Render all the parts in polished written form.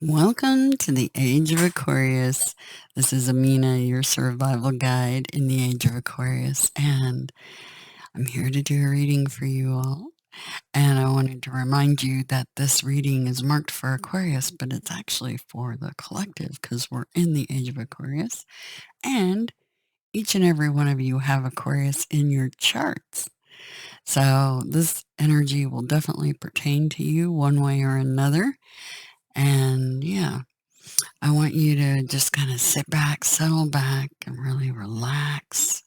Welcome to the Age of Aquarius. This is Amina, your survival guide in the Age of Aquarius, and I'm here to do a reading for you all. And I wanted to remind you that this reading is marked for Aquarius, but it's actually for the collective because we're in the Age of Aquarius, and each and every one of you have Aquarius in your charts. So this energy will definitely pertain to you one way or another. And yeah, I want you to just kind of sit back, settle back, and really relax.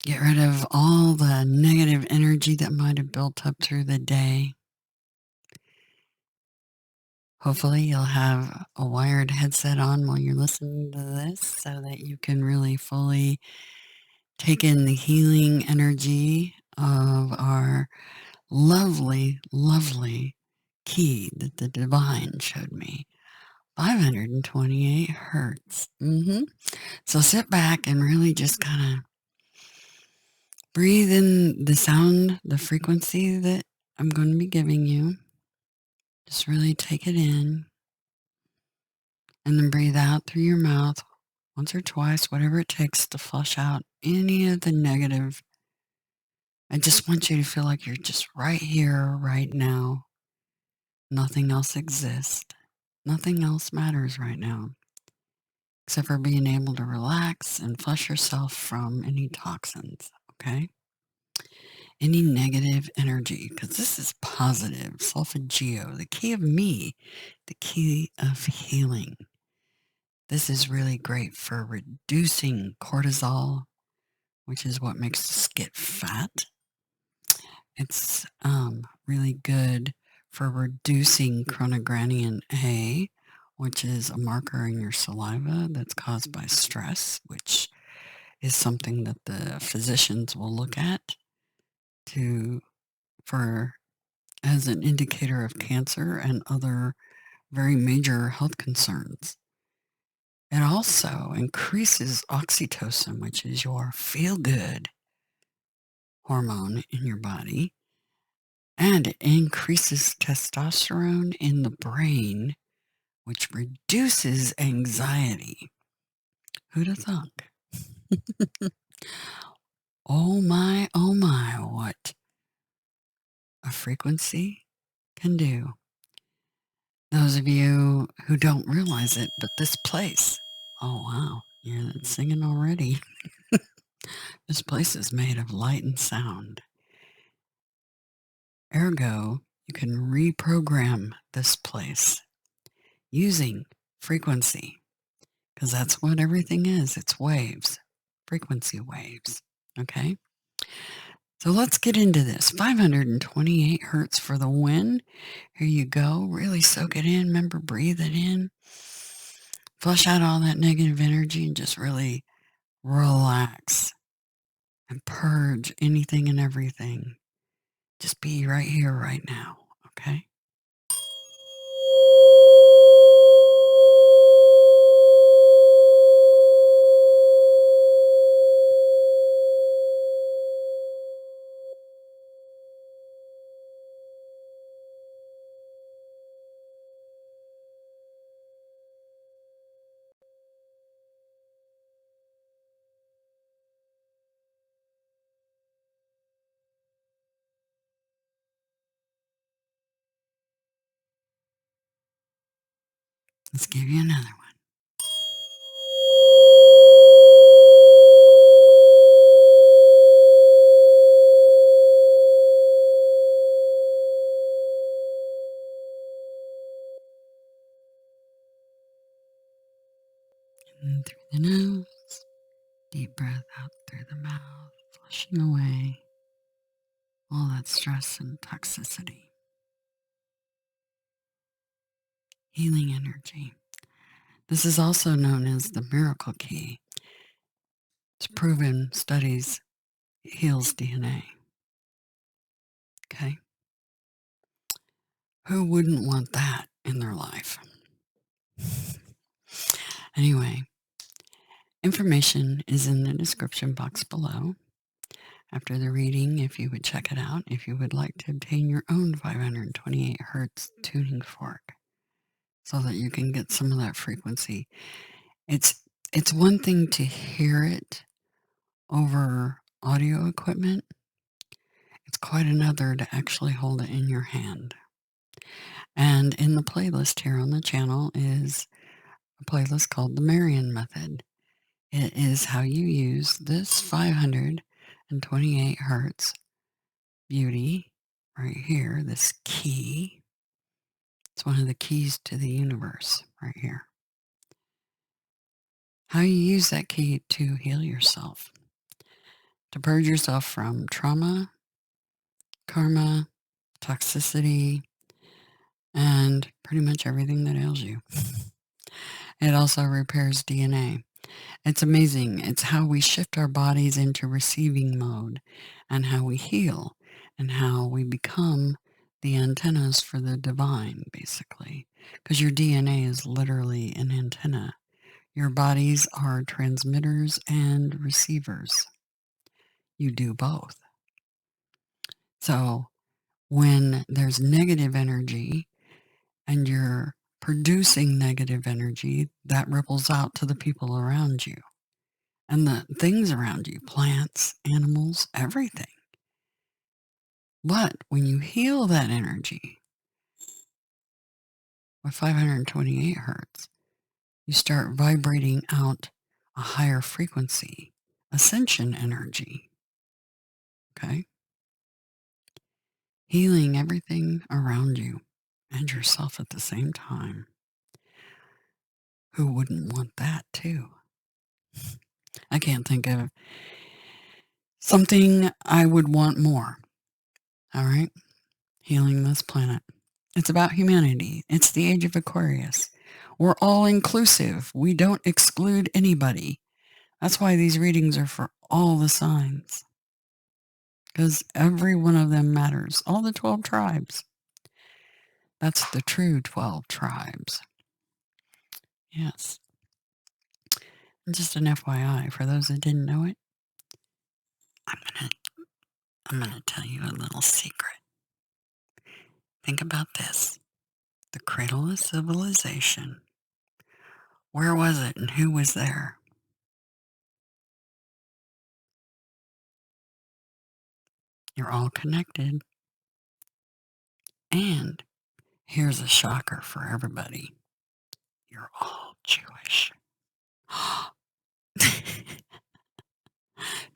Get rid of all the negative energy that might have built up through the day. Hopefully, you'll have a wired headset on while you're listening to this so that you can really fully take in the healing energy of our lovely, lovely key that the divine showed me. 528 hertz. So sit back and really just kind of breathe in the sound, the frequency that I'm going to be giving you. Just really take it in and then breathe out through your mouth once or twice, whatever it takes to flush out any of the negative. I just want you to feel like you're just right here, right now. Nothing else exists. Nothing else matters right now, except for being able to relax and flush yourself from any toxins, okay? Any negative energy, because this is positive, solfeggio, the key of me, the key of healing. This is really great for reducing cortisol, which is what makes us get fat. It's really good for reducing chronogranin A, which is a marker in your saliva that's caused by stress, which is something that the physicians will look at for as an indicator of cancer and other very major health concerns. It also increases oxytocin, which is your feel-good hormone in your body, and it increases testosterone in the brain, which reduces anxiety. Who'd have thunk? Oh my, what a frequency can do. Those of you who don't realize it, but this place, oh wow, you're singing already. This place is made of light and sound. Ergo, you can reprogram this place using frequency, because that's what everything is. It's waves, frequency waves. Okay? So let's get into this. 528 hertz for the win. Here you go. Really soak it in. Remember, breathe it in. Flush out all that negative energy and just really relax and purge anything and everything. Just be right here, right now. Okay? Let's give you another one. In through the nose. Deep breath out through the mouth, flushing away all that stress and toxicity. Healing energy. This is also known as the miracle key. It's proven studies heals DNA. Okay? Who wouldn't want that in their life? Anyway, information is in the description box below. After the reading, if you would check it out, if you would like to obtain your own 528 hertz tuning fork. so that you can get some of that frequency. It's one thing to hear it over audio equipment. It's quite another to actually hold it in your hand. And in the playlist here on the channel is a playlist called the Marian Method. It is how you use this 528 hertz beauty right here, this key. It's one of the keys to the universe right here. How you use that key to heal yourself, to purge yourself from trauma, karma, toxicity, and pretty much everything that ails you. It also repairs DNA. It's amazing. It's how we shift our bodies into receiving mode and how we heal and how we become the antennas for the divine, basically. Because your DNA is literally an antenna. Your bodies are transmitters and receivers. You do both. So when there's negative energy and you're producing negative energy, that ripples out to the people around you and the things around you, plants, animals, everything. But when you heal that energy with 528 hertz, you start vibrating out a higher frequency, ascension energy. Okay? Healing everything around you and yourself at the same time. Who wouldn't want that too? I can't think of something I would want more. All right? Healing this planet. It's about humanity. It's the age of Aquarius. We're all inclusive. We don't exclude anybody. That's why these readings are for all the signs. Because every one of them matters. All the 12 tribes. That's the true 12 tribes. Yes. And just an FYI, for those that didn't know it, I'm gonna tell you a little secret. Think about this. The cradle of civilization. Where was it and who was there? You're all connected. And here's a shocker for everybody. You're all Jewish.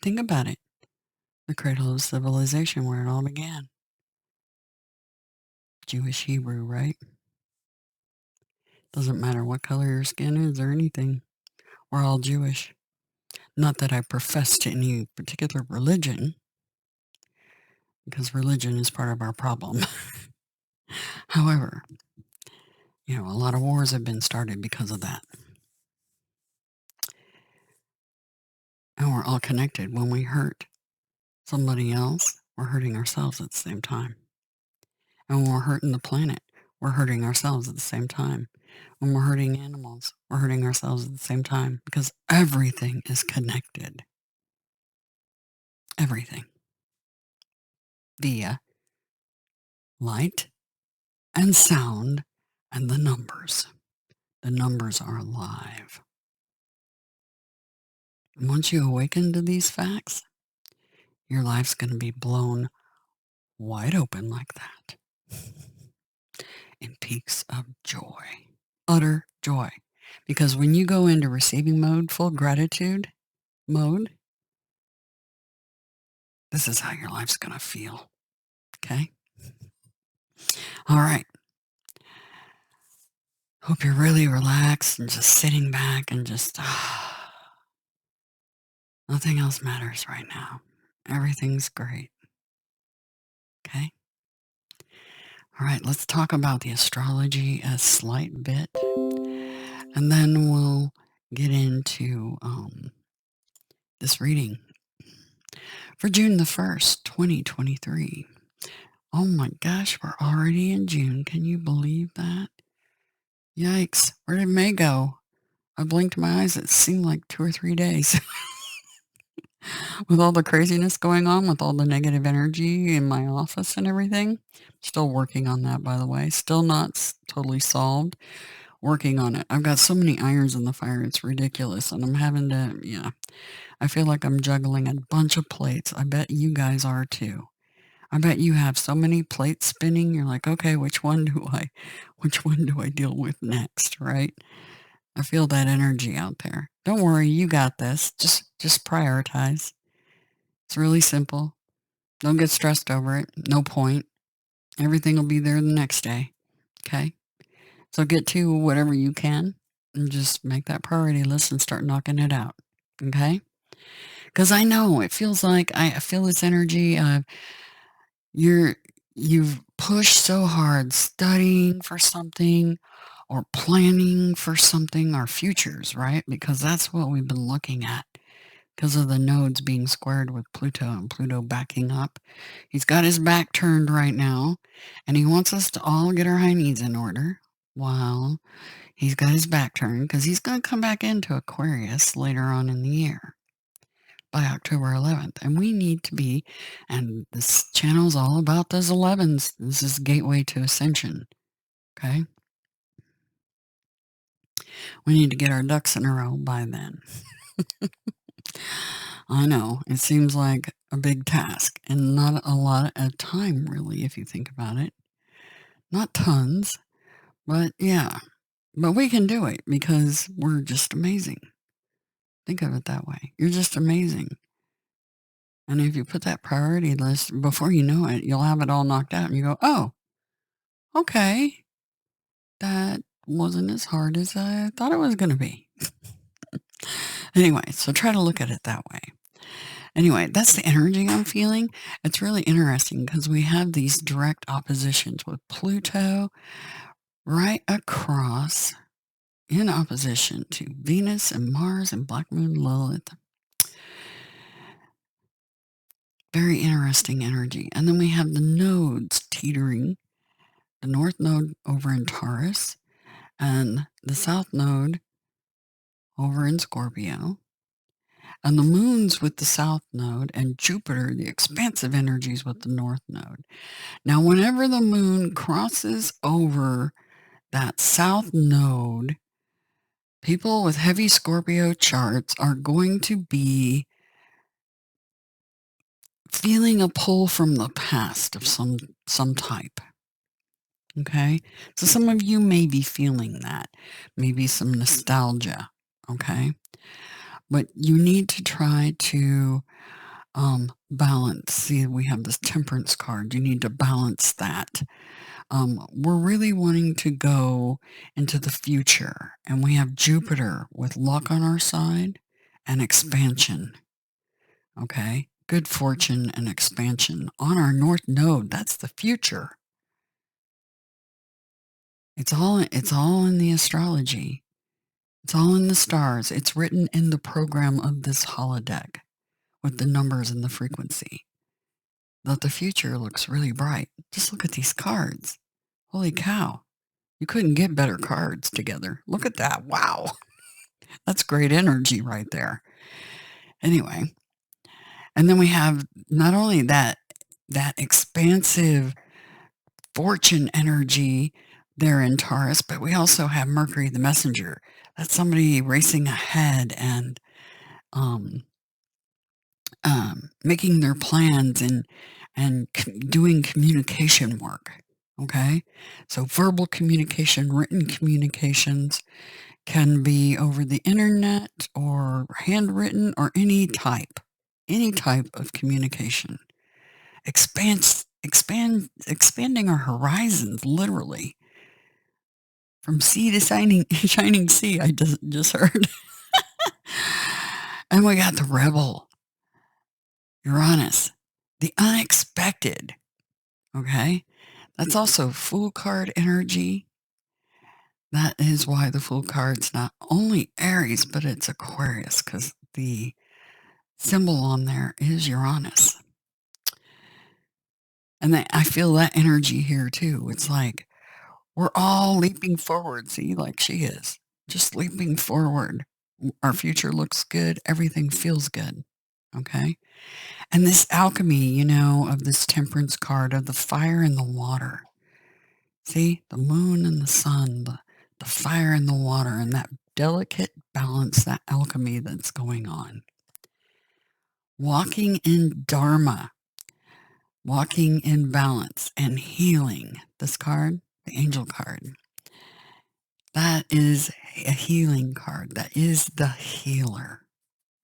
Think about it. The cradle of civilization, where it all began. Jewish Hebrew, right? Doesn't matter what color your skin is or anything. We're all Jewish. Not that I profess to any particular religion, because religion is part of our problem. However, a lot of wars have been started because of that. And we're all connected. When we hurt somebody else, we're hurting ourselves at the same time. And when we're hurting the planet, we're hurting ourselves at the same time. When we're hurting animals, we're hurting ourselves at the same time, because everything is connected. Everything. Via light and sound and the numbers. The numbers are alive. And once you awaken to these facts, your life's going to be blown wide open like that in peaks of joy, utter joy. Because when you go into receiving mode, full gratitude mode, this is how your life's going to feel. Okay? All right. Hope you're really relaxed and just sitting back and just, nothing else matters right now. Everything's great. Okay? All right, let's talk about the astrology a slight bit. And then we'll get into this reading for June the 1st, 2023. Oh my gosh, we're already in June. Can you believe that? Yikes. Where did May go? I blinked my eyes. It seemed like 2 or 3 days. With all the craziness going on, with all the negative energy in my office and everything. Still working on that, by the way. Still not totally solved. working on it. I've got so many irons in the fire, it's ridiculous, and I'm having to, yeah. I feel like I'm juggling a bunch of plates. I bet you guys are too. I bet you have so many plates spinning. You're like, okay, which one do I deal with next, right? I feel that energy out there. Don't worry, you got this. Just prioritize. It's really simple. Don't get stressed over it. No point. Everything will be there the next day. Okay? So get to whatever you can and just make that priority list and start knocking it out. Okay? Because I know it feels like I feel this energy of you've pushed so hard studying for something or planning for something, our futures, right? Because that's what we've been looking at because of the nodes being squared with Pluto and Pluto backing up. He's got his back turned right now, and he wants us to all get our high knees in order. While he's got his back turned because he's going to come back into Aquarius later on in the year by October 11th. And we need to be, and this channel's all about those 11s. This is gateway to Ascension. Okay? We need to get our ducks in a row by then. I know, it seems like a big task and not a lot of time, really, if you think about it. Not tons, but yeah. But we can do it because we're just amazing. Think of it that way. You're just amazing. And if you put that priority list, before you know it, you'll have it all knocked out and you go, oh, okay, that wasn't as hard as I thought it was going to be. Anyway, so try to look at it that way. Anyway, that's the energy I'm feeling. It's really interesting because we have these direct oppositions with Pluto right across in opposition to Venus and Mars and Black Moon Lilith. Very interesting energy. And then we have the nodes teetering. The North Node over in Taurus and the South Node over in Scorpio. And the moons with the South Node and Jupiter, the expansive energies with the North Node. Now, whenever the moon crosses over that South Node, people with heavy Scorpio charts are going to be feeling a pull from the past of some type. Okay? So some of you may be feeling that. Maybe some nostalgia. Okay? But you need to try to balance. See, we have this temperance card. You need to balance that. We're really wanting to go into the future, and we have Jupiter with luck on our side and expansion. Okay, good fortune and expansion on our North Node. That's the future. It's all in the astrology. It's all in the stars. It's written in the program of this holodeck with the numbers and the frequency. That the future looks really bright. Just look at these cards. Holy cow. You couldn't get better cards together. Look at that. Wow. That's great energy right there. Anyway, and then we have not only that expansive fortune energy there in Taurus, but we also have Mercury the messenger. That's somebody racing ahead and making their plans and doing communication work. Okay, so verbal communication, written communications can be over the internet or handwritten or any type of communication. Expanding our horizons, literally. From sea to shining sea, I just heard. And we got the rebel, Uranus, the unexpected. Okay? That's also Fool card energy. That is why the Fool card's not only Aries, but it's Aquarius, because the symbol on there is Uranus. And I feel that energy here too. It's like we're all leaping forward. See, like she is. Just leaping forward. Our future looks good. Everything feels good. Okay? And this alchemy, of this temperance card, of the fire and the water. See, the moon and the sun, the the fire and the water and that delicate balance, that alchemy that's going on. Walking in Dharma, walking in balance and healing. This card, the angel card, that is a healing card. That is the healer.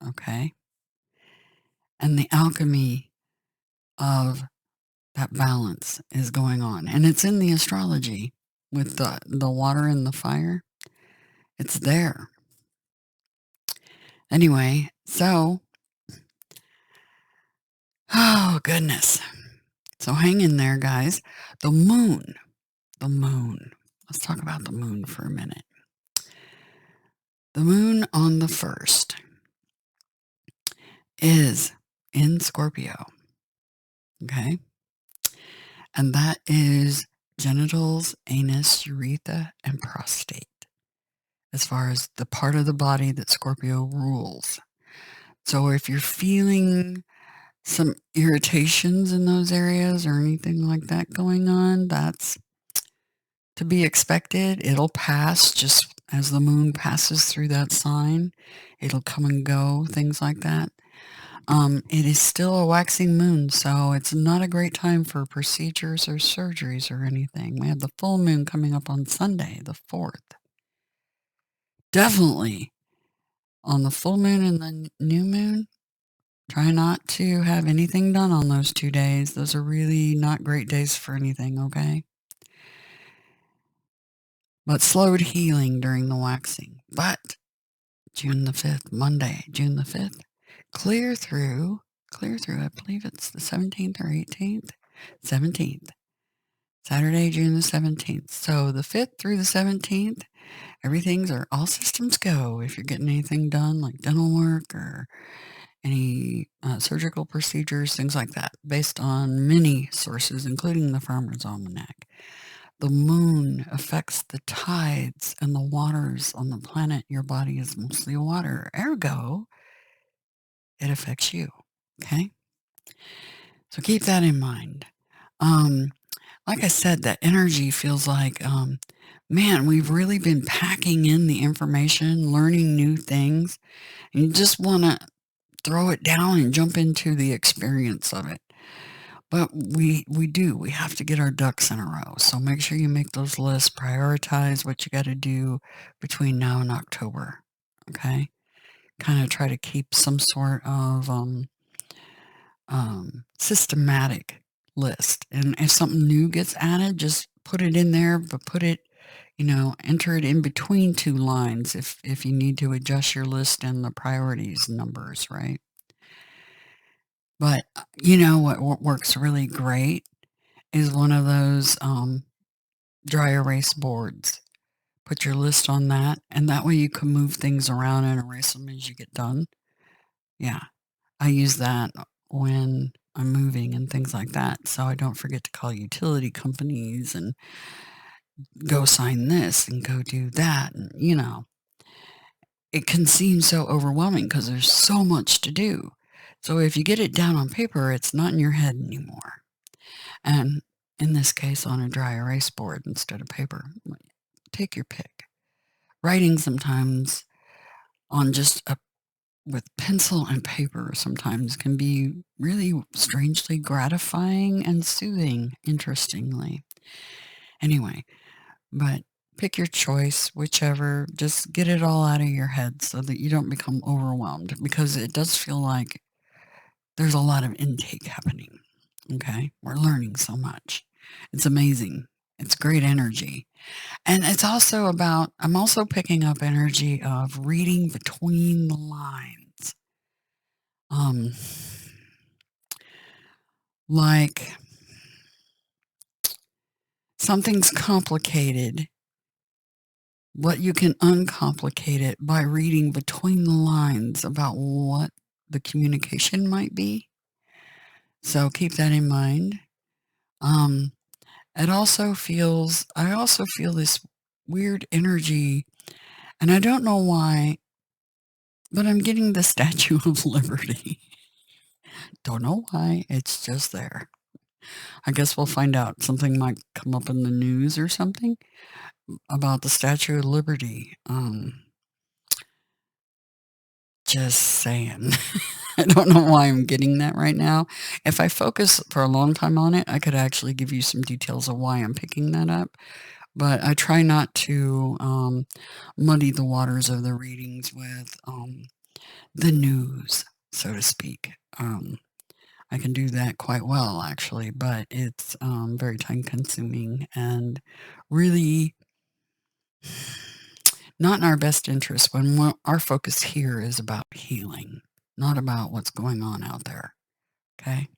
Okay. And the alchemy of that balance is going on. And it's in the astrology with the water and the fire. It's there. Anyway, so, oh goodness. So hang in there, guys. The moon. Let's talk about the moon for a minute. The moon on the 1st is in Scorpio. Okay. And that is genitals, anus, urethra, and prostate, as far as the part of the body that Scorpio rules. So if you're feeling some irritations in those areas or anything like that going on, that's to be expected. It'll pass just as the moon passes through that sign. It'll come and go, things like that. It is still a waxing moon, so it's not a great time for procedures or surgeries or anything. We have the full moon coming up on Sunday, the 4th. Definitely on the full moon and the new moon, try not to have anything done on those 2 days. Those are really not great days for anything, okay? But slowed healing during the waxing. But June the 5th, Monday, June the 5th, clear through, I believe it's the 17th or 18th? 17th. Saturday, June the 17th. So the 5th through the 17th, all systems go. If you're getting anything done, like dental work or any surgical procedures, things like that, based on many sources, including the Farmer's Almanac. The moon affects the tides and the waters on the planet. Your body is mostly water. Ergo, it affects you. Okay? So keep that in mind. Like I said, that energy feels like, man, we've really been packing in the information, learning new things, and you just want to throw it down and jump into the experience of it. But we have to get our ducks in a row. So make sure you make those lists, prioritize what you got to do between now and October. Okay? Kind of try to keep some sort of systematic list. And if something new gets added, just put it in there, but put it, enter it in between 2 lines if you need to adjust your list and the priorities numbers, right? But what works really great is one of those dry erase boards. Put your list on that, and that way you can move things around and erase them as you get done. Yeah, I use that when I'm moving and things like that, so I don't forget to call utility companies and go sign this and go do that, and it can seem so overwhelming because there's so much to do. So if you get it down on paper, it's not in your head anymore. And in this case, on a dry erase board instead of paper. Take your pick. Writing sometimes on just with pencil and paper sometimes can be really strangely gratifying and soothing, interestingly. Anyway, but pick your choice, whichever. Just get it all out of your head so that you don't become overwhelmed, because it does feel like there's a lot of intake happening. Okay? We're learning so much. It's amazing. It's great energy. And it's also about, I'm also picking up energy of reading between the lines. Like something's complicated, but you can uncomplicate it by reading between the lines about what the communication might be. So keep that in mind. I also feel this weird energy, and I don't know why, but I'm getting the Statue of Liberty. Don't know why, it's just there. I guess we'll find out. Something might come up in the news or something. about the Statue of Liberty. Just saying. I don't know why I'm getting that right now. If I focus for a long time on it, I could actually give you some details of why I'm picking that up. But I try not to muddy the waters of the readings with the news, so to speak. I can do that quite well, actually, but it's very time consuming and really not in our best interest when our focus here is about healing, not about what's going on out there. Okay.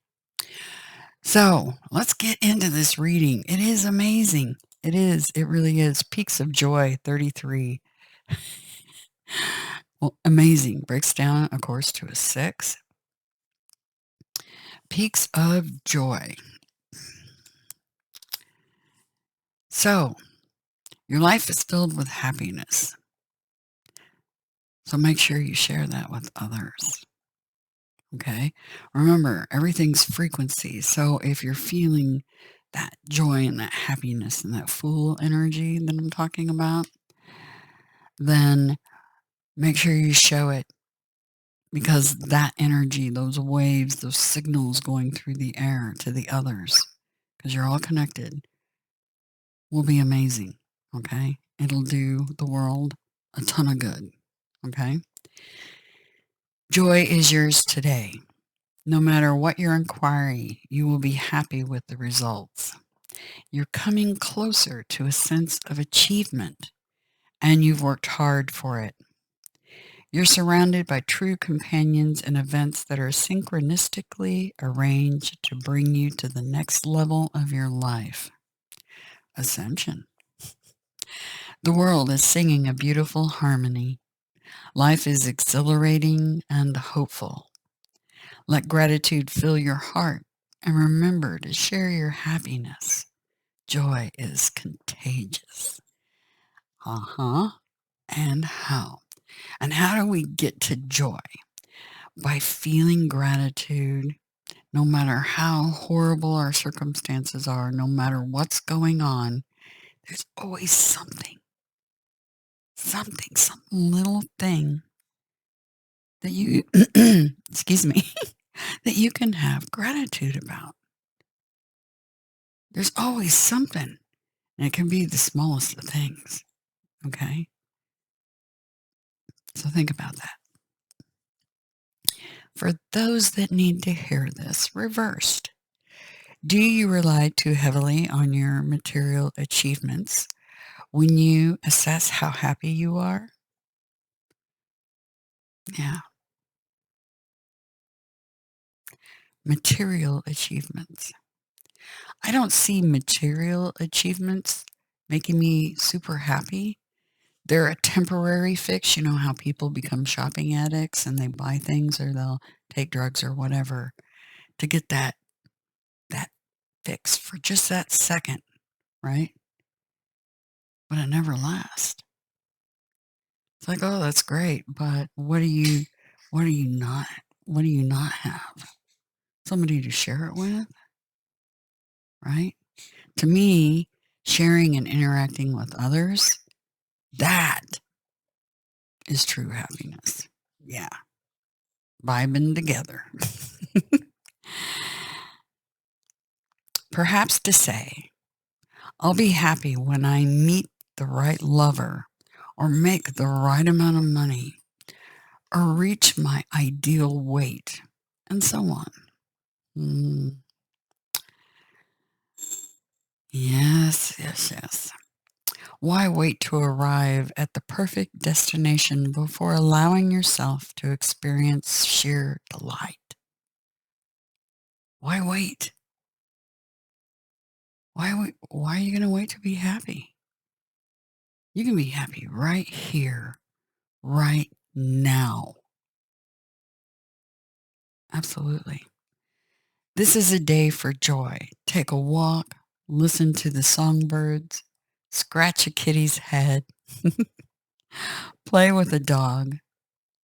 So let's get into this reading. It is amazing. It is. It really is. Peaks of Joy 33. Well, amazing. Breaks down, of course, to a 6. Peaks of Joy. So your life is filled with happiness. So make sure you share that with others. Okay. Remember, everything's frequency. So if you're feeling that joy and that happiness and that full energy that I'm talking about, then make sure you show it, because that energy, those waves, those signals going through the air to the others, because you're all connected, will be amazing. Okay. It'll do the world a ton of good. Okay. Joy is yours today. No matter what your inquiry, you will be happy with the results. You're coming closer to a sense of achievement, and you've worked hard for it. You're surrounded by true companions and events that are synchronistically arranged to bring you to the next level of your life. Ascension. The world is singing a beautiful harmony. Life is exhilarating and hopeful. Let gratitude fill your heart, and remember to share your happiness. Joy is contagious. And how? And how do we get to joy? By feeling gratitude, no matter how horrible our circumstances are, no matter what's going on, there's always something, some little thing that you, excuse me, that you can have gratitude about. There's always something, and it can be the smallest of things. Okay? So think about that. For those that need to hear this reversed, do you rely too heavily on your material achievements when you assess how happy you are? Yeah, material achievements. I don't see material achievements making me super happy. They're a temporary fix. You know how people become shopping addicts and they buy things, or they'll take drugs or whatever to get that fix for just that second, right? But it never lasts. It's like, oh, that's great, but what do you not have? Somebody to share it with, right? To me, sharing and interacting with others, that is true happiness. Yeah. Vibing together. Perhaps to say, I'll be happy when I meet the right lover, or make the right amount of money, or reach my ideal weight, and so on. Yes, yes, yes. Why wait to arrive at the perfect destination before allowing yourself to experience sheer delight? Why wait? Why are you going to wait to be happy? You can be happy right here, right now. Absolutely. This is a day for joy. Take a walk, listen to the songbirds, scratch a kitty's head, play with a dog,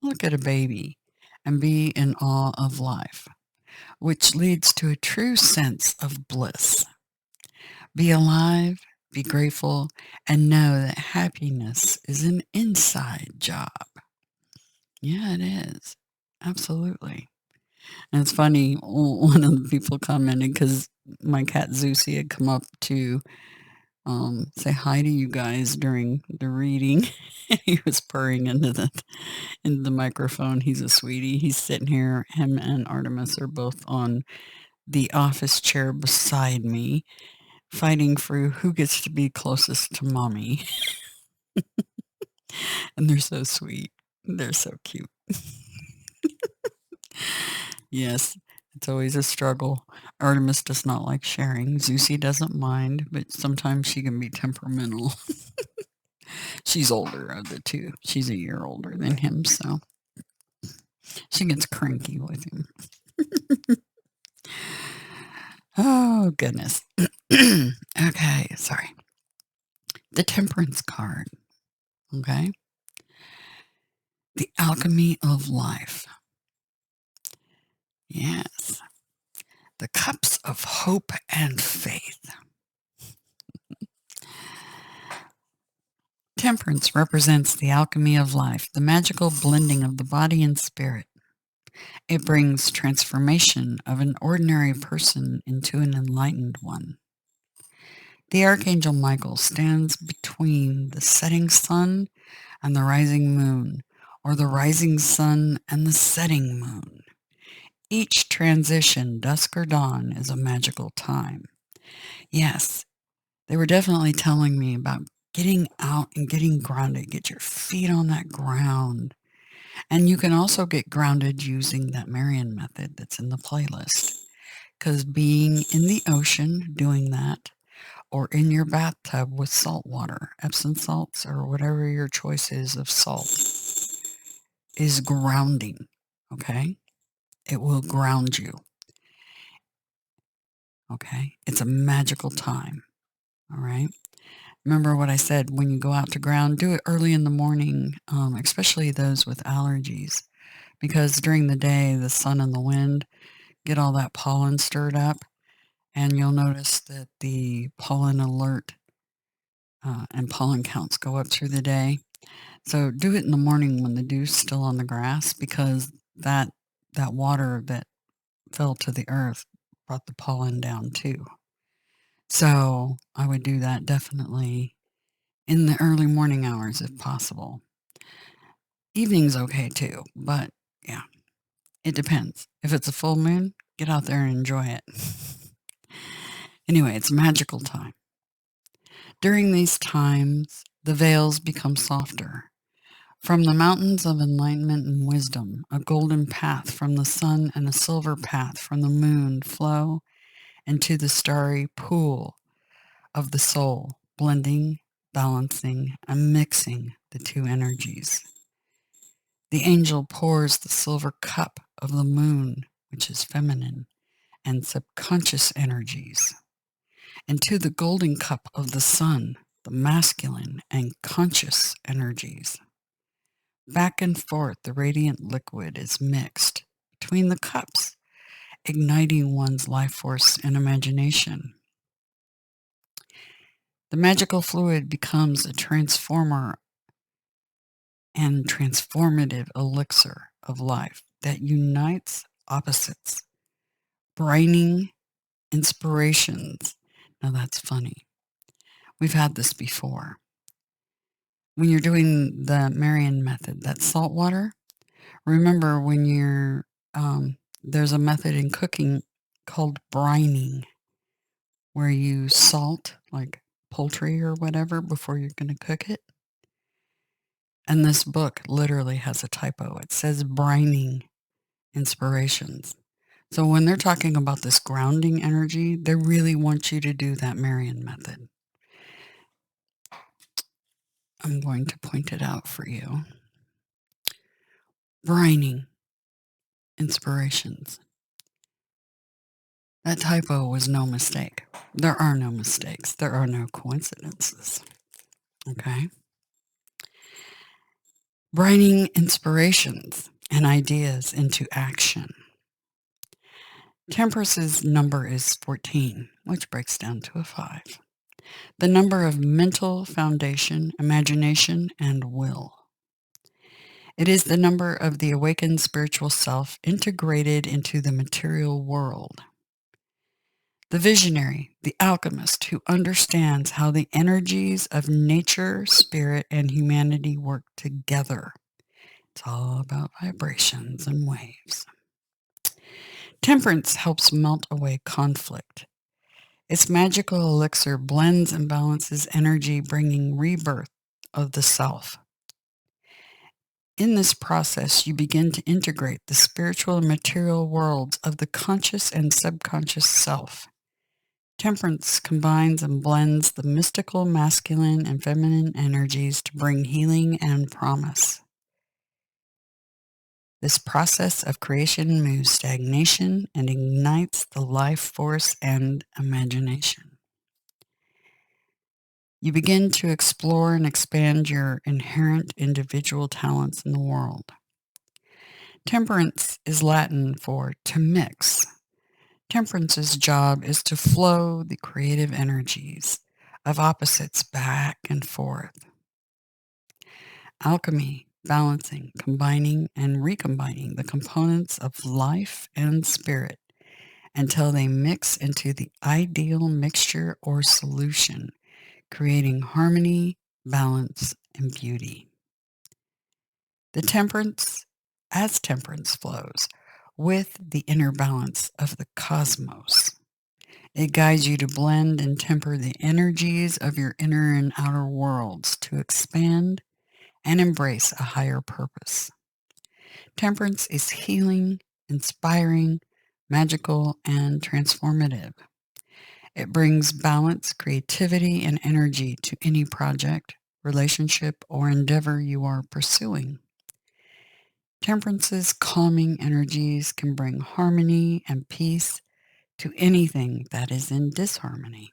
look at a baby, and be in awe of life, which leads to a true sense of bliss. Be alive, be grateful, and know that happiness is an inside job. Yeah, it is. Absolutely. And it's funny, one of the people commented because my cat Zeusy had come up to say hi to you guys during the reading. He was purring into the microphone. He's a sweetie. He's sitting here. Him and Artemis are both on the office chair beside me, fighting for who gets to be closest to mommy. And they're so sweet. They're so cute. Yes, it's always a struggle. Artemis does not like sharing. Zeusy doesn't mind, but sometimes she can be temperamental. She's older of the two. She's a year older than him, so she gets cranky with him. Oh, goodness. Okay, sorry. The Temperance card. Okay. The Alchemy of Life. Yes. The Cups of Hope and Faith. Temperance represents the alchemy of life, the magical blending of the body and spirit. It brings transformation of an ordinary person into an enlightened one. The Archangel Michael stands between the setting sun and the rising moon, or the rising sun and the setting moon. Each transition, dusk or dawn, is a magical time. Yes, they were definitely telling me about getting out and getting grounded. Get your feet on that ground. And you can also get grounded using that Marian method that's in the playlist. Because being in the ocean, doing that, or in your bathtub with salt water, Epsom salts, or whatever your choice is of salt, is grounding. Okay? It will ground you. Okay? It's a magical time. All right? Remember what I said, when you go out to ground, do it early in the morning, especially those with allergies, because during the day, the sun and the wind get all that pollen stirred up, and you'll notice that the pollen alert and pollen counts go up through the day. So do it in the morning when the dew's still on the grass, because that water that fell to the earth brought the pollen down too. So I would do that definitely in the early morning hours if possible. Evening's okay too, but yeah, it depends. If it's a full moon, get out there and enjoy it. Anyway, it's a magical time. During these times, the veils become softer. From the mountains of enlightenment and wisdom, a golden path from the sun and a silver path from the moon flow into the starry pool of the soul, blending, balancing, and mixing the two energies. The angel pours the silver cup of the moon, which is feminine, and subconscious energies, into the golden cup of the sun, the masculine and conscious energies. Back and forth, the radiant liquid is mixed between the cups, igniting one's life force and imagination. The magical fluid becomes a transformer and transformative elixir of life that unites opposites, braining inspirations. Now that's funny. We've had this before. When you're doing the Marian method, that's salt water. Remember when you're, there's a method in cooking called brining, where you salt like poultry or whatever before you're going to cook it. And this book literally has a typo. It says brining inspirations. So when they're talking about this grounding energy, they really want you to do that Marian method. I'm going to point it out for you. Brining inspirations. That typo was no mistake. There are no mistakes. There are no coincidences. Okay? Brining inspirations and ideas into action. Temperance's number is 14, which breaks down to a 5. the number of mental foundation, imagination, and will. It is the number of the awakened spiritual self integrated into the material world. The visionary, the alchemist who understands how the energies of nature, spirit, and humanity work together. It's all about vibrations and waves. Temperance helps melt away conflict. Its magical elixir blends and balances energy, bringing rebirth of the self. In this process, you begin to integrate the spiritual and material worlds of the conscious and subconscious self. Temperance combines and blends the mystical masculine and feminine energies to bring healing and promise. This process of creation moves stagnation and ignites the life force and imagination. You begin to explore and expand your inherent individual talents in the world. Temperance is Latin for to mix. Temperance's job is to flow the creative energies of opposites back and forth. Alchemy, balancing, combining, and recombining the components of life and spirit until they mix into the ideal mixture or solution, creating harmony, balance, and beauty. The temperance, as temperance flows, with the inner balance of the cosmos. It guides you to blend and temper the energies of your inner and outer worlds to expand and embrace a higher purpose. Temperance is healing, inspiring, magical, and transformative. It brings balance, creativity, and energy to any project, relationship, or endeavor you are pursuing. Temperance's calming energies can bring harmony and peace to anything that is in disharmony.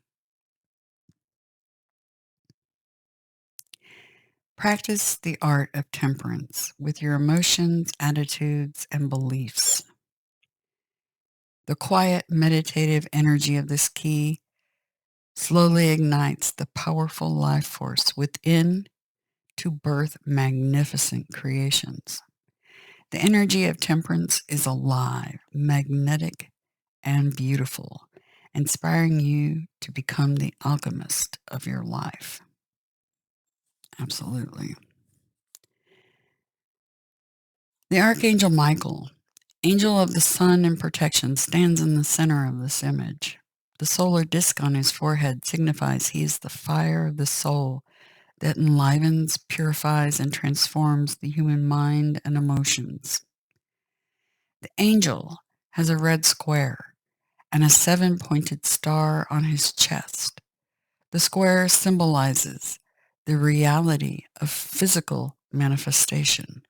Practice the art of temperance with your emotions, attitudes, and beliefs. The quiet, meditative energy of this key slowly ignites the powerful life force within to birth magnificent creations. The energy of temperance is alive, magnetic, and beautiful, inspiring you to become the alchemist of your life. Absolutely. The Archangel Michael, angel of the sun and protection, stands in the center of this image. The solar disk on his forehead signifies he is the fire of the soul that enlivens, purifies, and transforms the human mind and emotions. The angel has a red square and a 7-pointed star on his chest. The square symbolizes the reality of physical manifestation.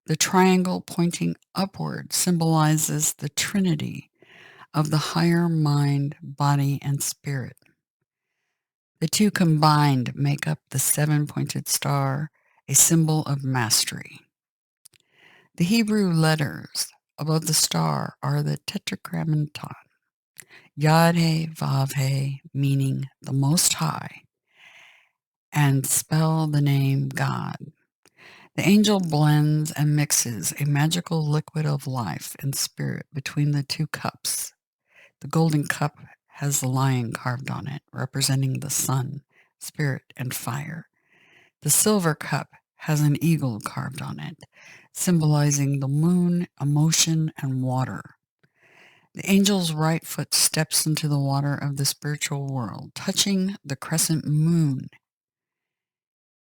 The triangle pointing upward symbolizes the trinity of the higher mind, body, and spirit. The two combined make up the 7-pointed star, a symbol of mastery. The Hebrew letters above the star are the tetragrammaton, Yod-He, Vav-He, meaning the Most High, and spell the name God. The angel blends and mixes a magical liquid of life and spirit between the two cups. The golden cup has the lion carved on it, representing the sun, spirit, and fire. The silver cup has an eagle carved on it, symbolizing the moon, emotion, and water. The angel's right foot steps into the water of the spiritual world, touching the crescent moon.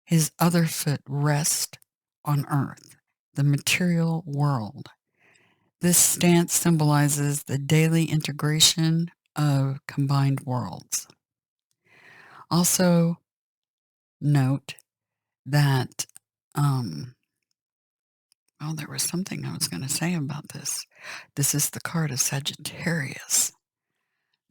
His other foot rests on earth, the material world. This stance symbolizes the daily integration of combined worlds. Also, note that, there was something I was going to say about this. This is the card of Sagittarius.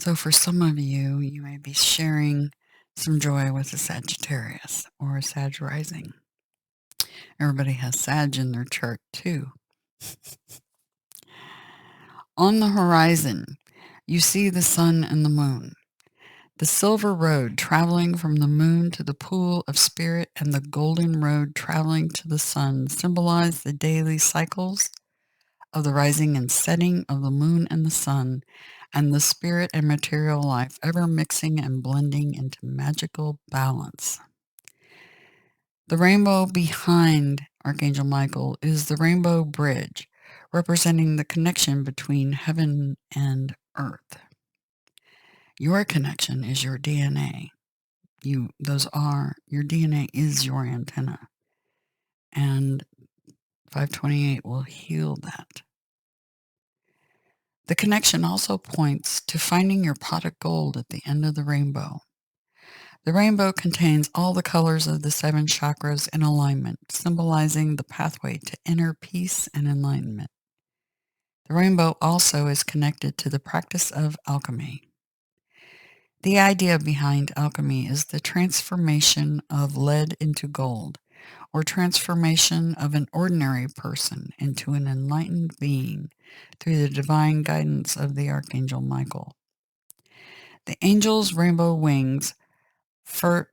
So for some of you, you may be sharing some joy with a Sagittarius or a Sag rising. Everybody has Sag in their chart too. On the horizon, you see the sun and the moon. The silver road traveling from the moon to the pool of spirit and the golden road traveling to the sun symbolize the daily cycles of the rising and setting of the moon and the sun, and the spirit and material life ever mixing and blending into magical balance. The rainbow behind Archangel Michael is the rainbow bridge, representing the connection between heaven and earth. Your connection is your DNA. Your DNA is your antenna. And 528 will heal that. The connection also points to finding your pot of gold at the end of the rainbow. The rainbow contains all the colors of the 7 chakras in alignment, symbolizing the pathway to inner peace and enlightenment. The rainbow also is connected to the practice of alchemy. The idea behind alchemy is the transformation of lead into gold, or transformation of an ordinary person into an enlightened being through the divine guidance of the Archangel Michael. The angel's rainbow wings further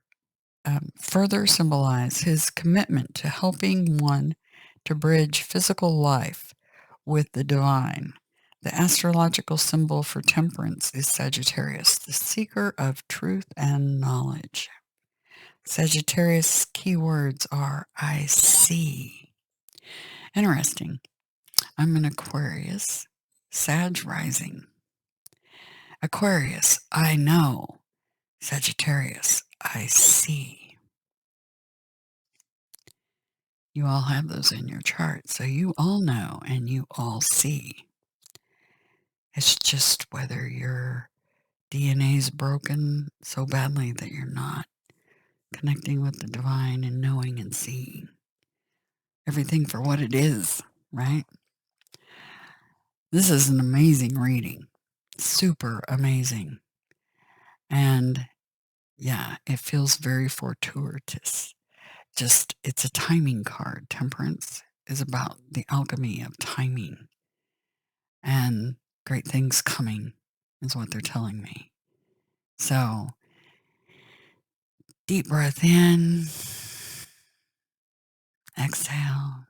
symbolize his commitment to helping one to bridge physical life with the divine. The astrological symbol for temperance is Sagittarius, the seeker of truth and knowledge. Sagittarius keywords are I see. Interesting. I'm an Aquarius, Sag rising. Aquarius, I know. Sagittarius, I see. You all have those in your chart, so you all know and you all see. It's just whether your DNA is broken so badly that you're not connecting with the divine and knowing and seeing everything for what it is, right? This is an amazing reading. Super amazing. And yeah, it feels very fortuitous. Just, it's a timing card. Temperance is about the alchemy of timing. And great things coming is what they're telling me. So, deep breath in, exhale,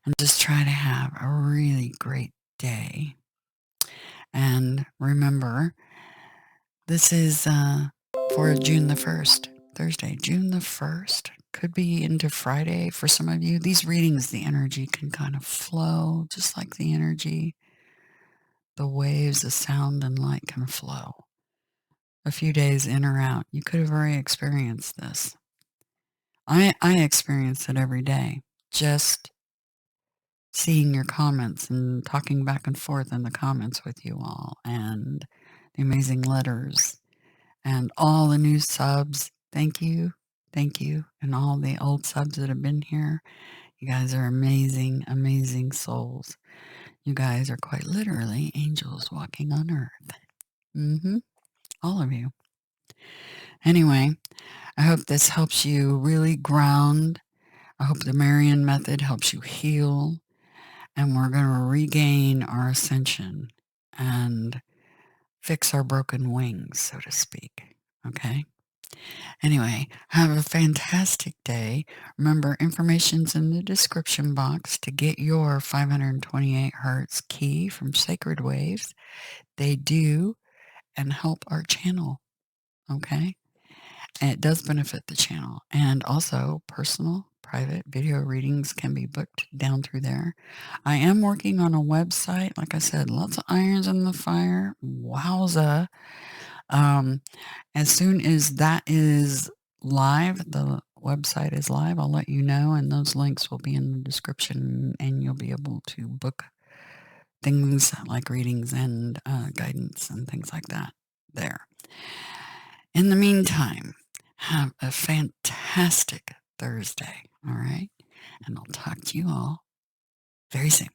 and just try to have a really great day. And remember, this is for June the 1st, Thursday, June the 1st. Could be into Friday for some of you. These readings, the energy can kind of flow, just like the energy, the waves of sound and light can flow. A few days in or out, you could have already experienced this. I experience it every day, just seeing your comments and talking back and forth in the comments with you all, and the amazing letters and all the new subs. Thank you. Thank you. And all the old subs that have been here. You guys are amazing, amazing souls. You guys are quite literally angels walking on earth. All of you. Anyway, I hope this helps you really ground. I hope the Marian method helps you heal. And we're going to regain our ascension and fix our broken wings, so to speak. Okay? Anyway, have a fantastic day. Remember, information's in the description box to get your 528 hertz key from Sacred Waves. They do and help our channel. Okay? And it does benefit the channel. And also, personal, private video readings can be booked down through there. I am working on a website. Like I said, lots of irons in the fire. Wowza. As soon as that is live, the website is live, I'll let you know, and those links will be in the description, and you'll be able to book things like readings and guidance and things like that there. In the meantime, have a fantastic Thursday, all right? And I'll talk to you all very soon.